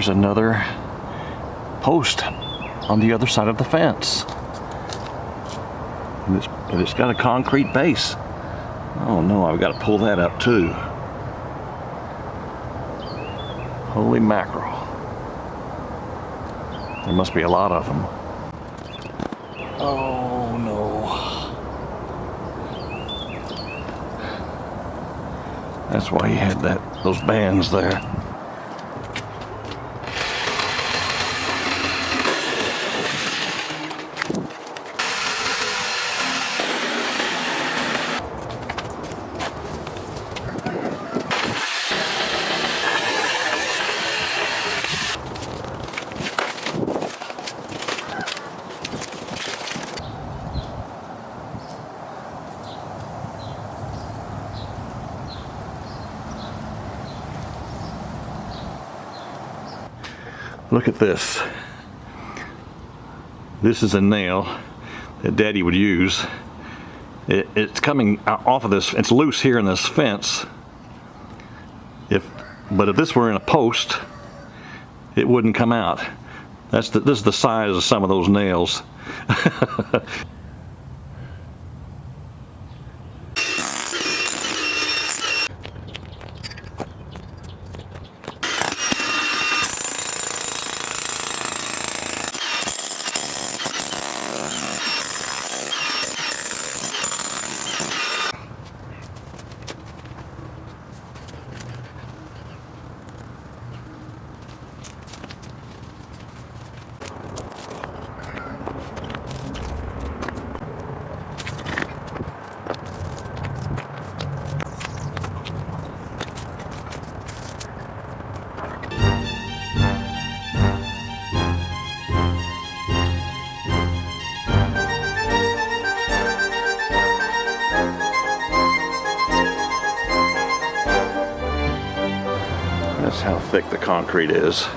there's another post on the other side of the fence. But it's got a concrete base. Oh no, I've got to pull that up too. Holy mackerel. There must be a lot of them. Oh no. That's why he had those bands there. Look at this. This is a nail that Daddy would use. It's coming off of this, it's loose here in this fence. But if this were in a post, it wouldn't come out. This is the size of some of those nails. That's how thick the concrete is.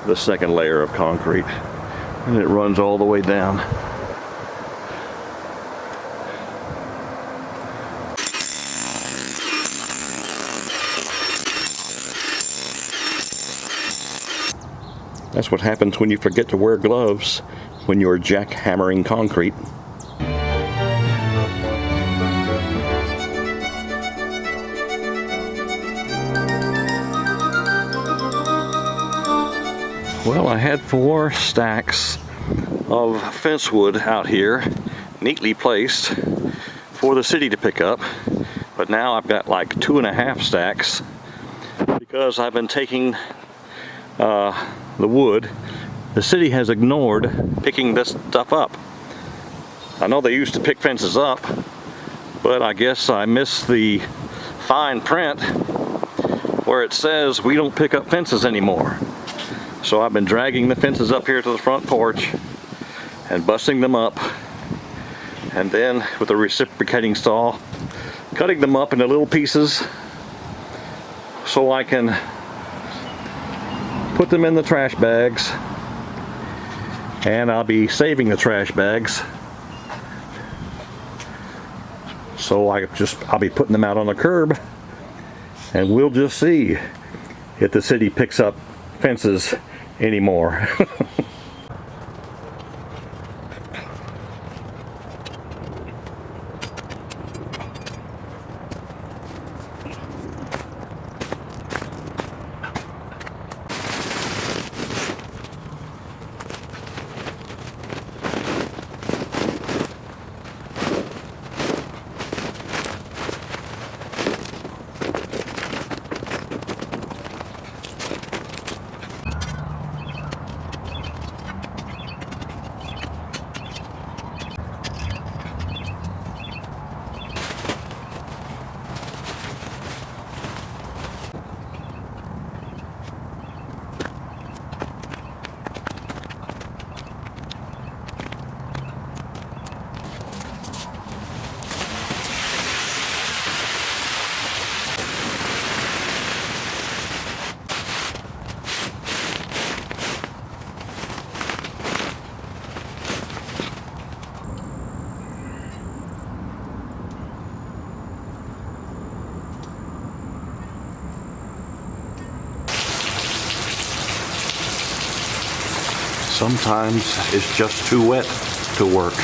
The second layer of concrete. And it runs all the way down. That's what happens when you forget to wear gloves when you're jackhammering concrete. Well, I had 4 stacks of fence wood out here, neatly placed for the city to pick up, but now I've got like 2.5 stacks because I've been taking the wood. The city has ignored picking this stuff up. I know they used to pick fences up, but I guess I missed the fine print where it says we don't pick up fences anymore. So I've been dragging the fences up here to the front porch and busting them up, and then with a reciprocating saw cutting them up into little pieces so I can put them in the trash bags, and I'll be saving the trash bags, so I'll be putting them out on the curb, and we'll just see if the city picks up fences anymore. Sometimes it's just too wet to work.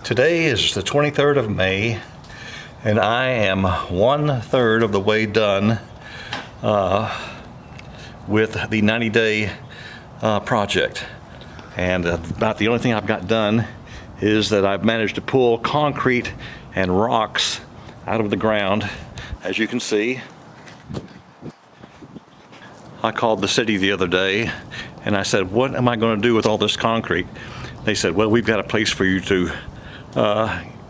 Today is the 23rd of May, and I am 1/3 of the way done with the 90-day project. And about the only thing I've got done is that I've managed to pull concrete and rocks out of the ground. As you can see, I called the city the other day and I said, what am I going to do with all this concrete? They said, well, we've got a place for you to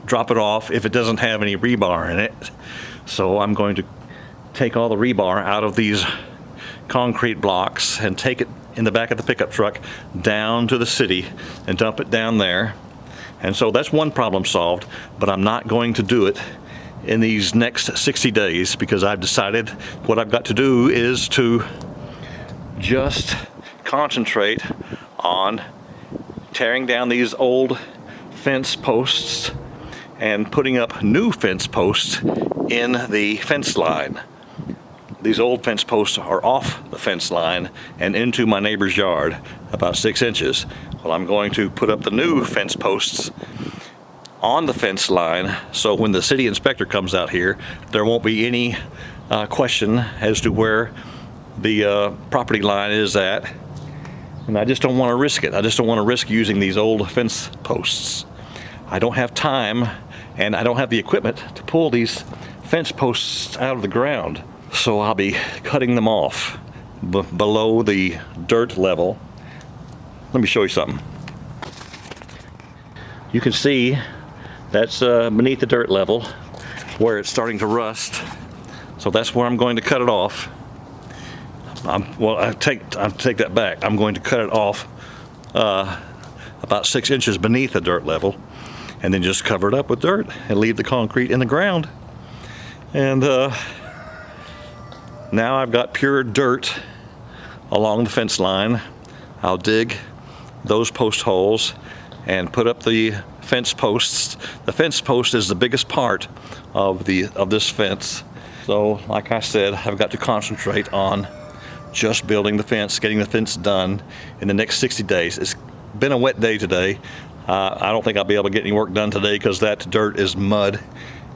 drop it off if it doesn't have any rebar in it. So I'm going to take all the rebar out of these concrete blocks and take it in the back of the pickup truck down to the city and dump it down there. And so that's one problem solved, but I'm not going to do it in these next 60 days because I've decided what I've got to do is to just concentrate on tearing down these old fence posts and putting up new fence posts in the fence line. These old fence posts are off the fence line and into my neighbor's yard about 6 inches. Well, I'm going to put up the new fence posts on the fence line, so when the city inspector comes out here, there won't be any question as to where the property line is at. And I just don't want to risk it. I just don't want to risk using these old fence posts. I don't have time and I don't have the equipment to pull these fence posts out of the ground. So I'll be cutting them off below the dirt level. Let me show you something. You can see that's beneath the dirt level where it's starting to rust. So that's where I'm going to cut it off. I take that back. I'm going to cut it off about 6 inches beneath the dirt level and then just cover it up with dirt and leave the concrete in the ground. And now I've got pure dirt along the fence line. I'll dig those post holes and put up the fence posts. The fence post is the biggest part of this fence. So like I said, I've got to concentrate on just building the fence, getting the fence done in the next 60 days. It's been a wet day today. I don't think I'll be able to get any work done today because that dirt is mud,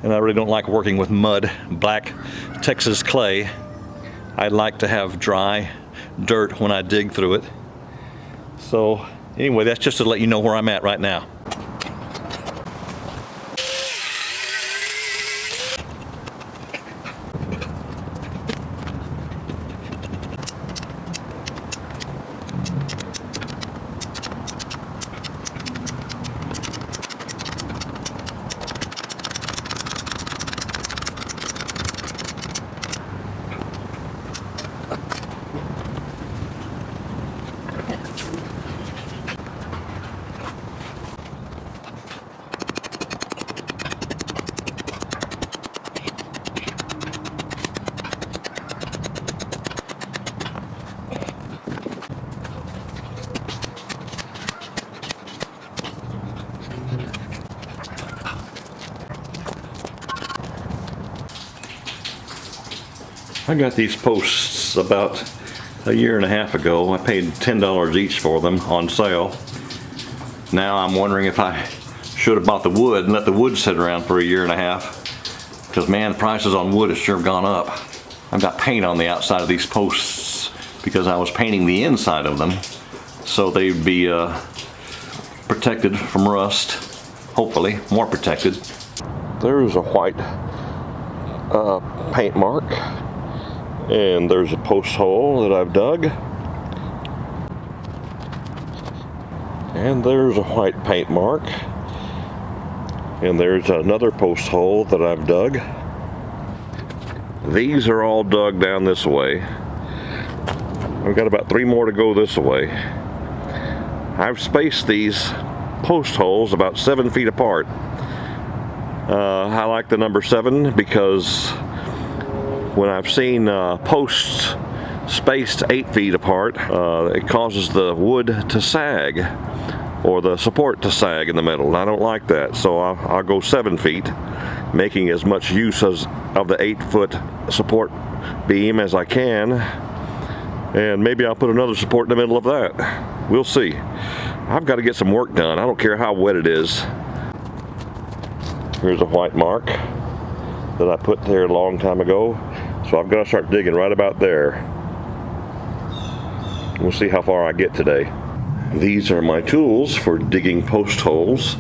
and I really don't like working with mud, black Texas clay. I like to have dry dirt when I dig through it. So anyway, that's just to let you know where I'm at right now. I got these posts about a year and a half ago. I paid $10 each for them on sale. Now I'm wondering if I should have bought the wood and let the wood sit around for a year and a half, because man, prices on wood have sure gone up. I've got paint on the outside of these posts because I was painting the inside of them so they'd be protected from rust, hopefully more protected. There's a white paint mark, and there's a post hole that I've dug, and there's a white paint mark, and there's another post hole that I've dug. These are all dug down this way. I've got about 3 more to go this way. I've spaced these post holes about 7 feet apart. I like the number 7 because when I've seen posts spaced 8 feet apart, it causes the wood to sag. or the support to sag in the middle, and I don't like that. So I'll go 7 feet, making as much use of the 8-foot support beam as I can, and maybe I'll put another support in the middle of that. We'll see. I've got to get some work done. I don't care how wet it is. Here's a white mark that I put there a long time ago, so I'm going to start digging right about there. We'll see how far I get today. These are my tools for digging post holes.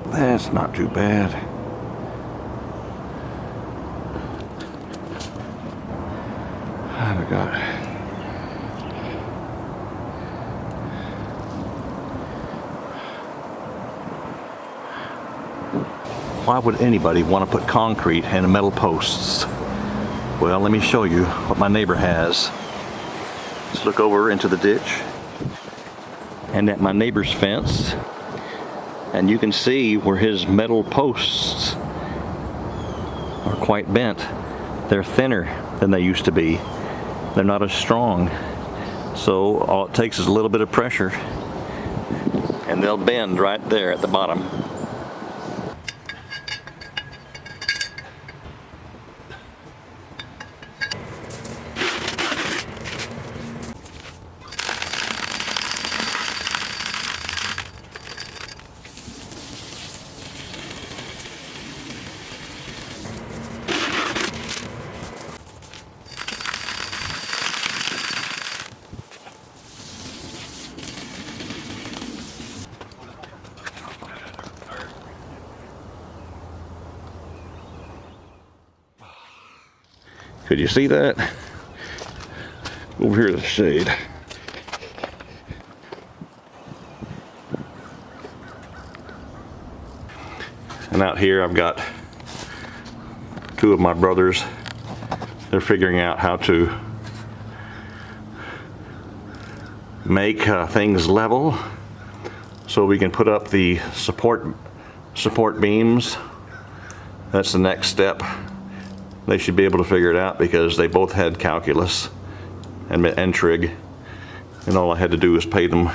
That's not too bad. I've got why would anybody want to put concrete in metal posts? Well, let me show you what my neighbor has. Let's look over into the ditch and at my neighbor's fence, and you can see where his metal posts are quite bent. They're thinner than they used to be. They're not as strong. So all it takes is a little bit of pressure and they'll bend right there at the bottom. Could you see that? Over here to the shade. And out here I've got two of my brothers. They're figuring out how to make things level so we can put up the support beams. That's the next step. They should be able to figure it out because they both had calculus and trig, and all I had to do was pay them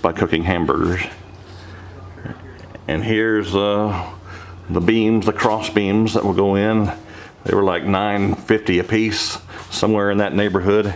by cooking hamburgers. And here's the beams, the cross beams that will go in. They were like $9.50 a piece, somewhere in that neighborhood.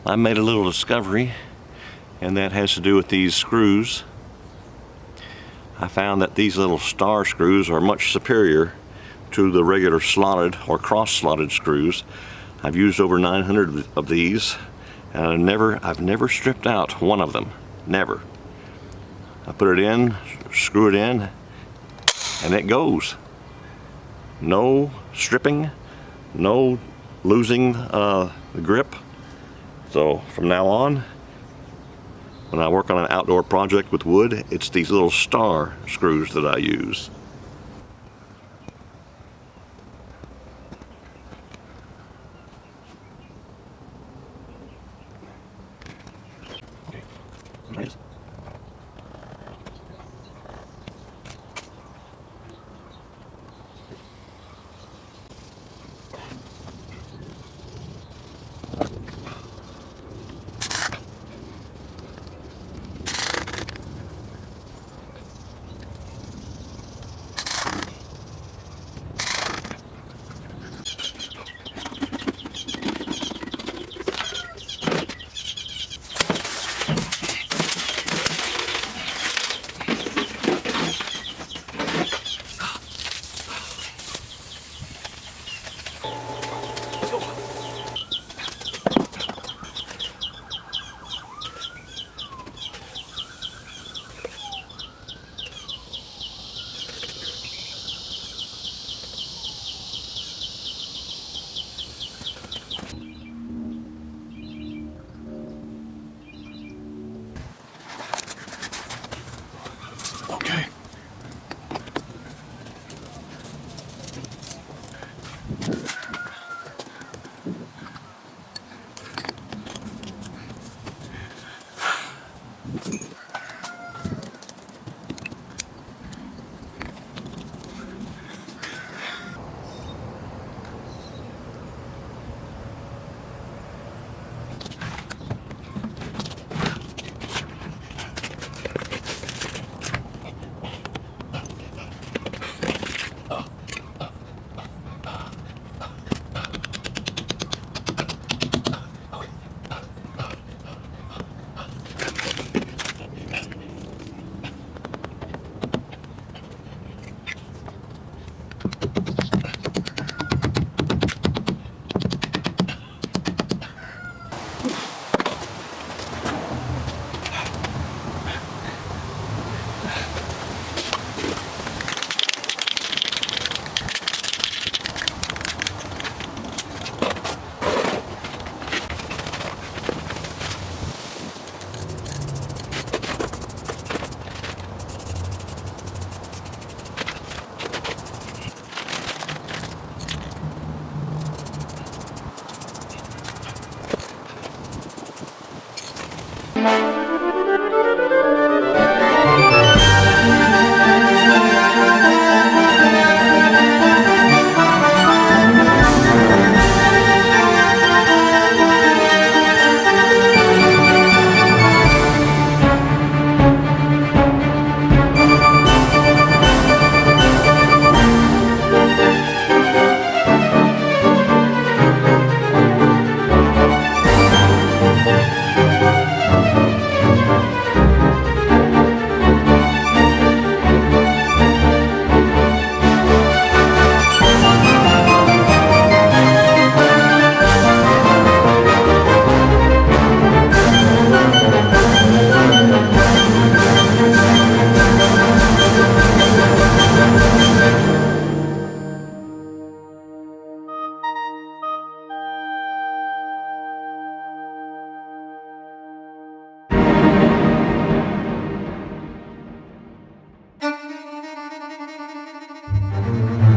I made a little discovery, and that has to do with these screws. I found that these little star screws are much superior to the regular slotted or cross-slotted screws. I've used over 900 of these, and I've never stripped out one of them. Never. I put it in, screw it in, and it goes. No stripping, no losing the grip. So from now on, when I work on an outdoor project with wood, it's these little star screws that I use. Nice. it.